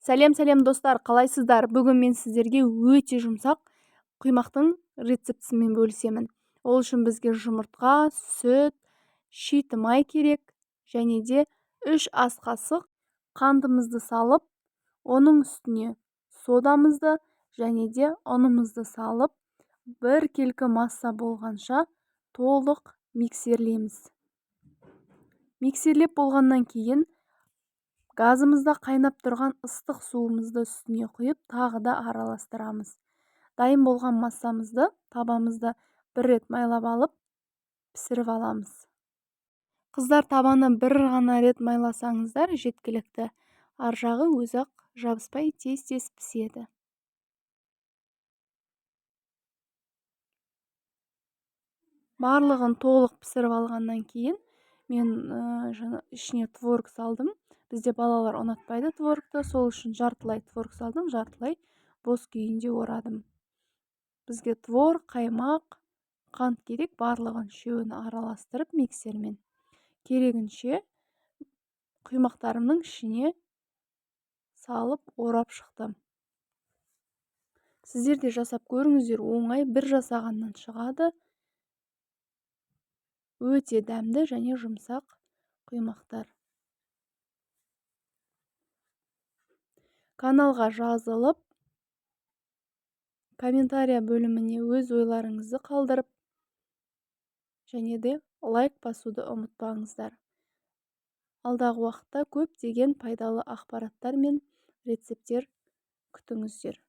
Сәлем достар, қалайсыздар? Бүгін мен сіздерге өте жұмсақ құймақтың рецептісімен бөлісемін. Ол үшін бізге жұмыртқа, сүт, шиті май керек, және де 3 ас қасық қантымызды салып, оның үстіне содамызды және де ұнымызды салып, бір келкі масса болғанша толық миксерлейміз. Миксерлеп болғаннан кейін газымызда қайнап тұрған ыстық суымызды үстіне құйып, тағы да араластырамыз. Дайын болған массамызды табамызды бір рет майлап алып, пісіріп аламыз. Қыздар, табаны бір ғана рет майласаңыздар жеткілікті. Ар жағы өзі-ақ жабыспай тез-тез піседі. Барлығын толық пісіріп алғаннан кейін мен ішіне творог салдым. Бізде балалар ұнатпайды творогты, сол үшін жартылай творог салдым, жартылай бос күйінде орадым. Бізге творог, қаймақ, қант керек, барлығын үшеуін араластырып миксермен керегінше құймақтарымның ішіне салып орап шықтым. Сіздер де жасап көріңіздер, оңай, бір жасағаннан шығады. Өте дәмді және жұмсақ құймақтар. Каналға жазылып, комментария бөліміне өз ойларыңызды қалдырып, және де лайк басуды ұмытпаңыздар. Алдағы уақытта көптеген пайдалы ақпараттар мен рецепттер күтіңіздер.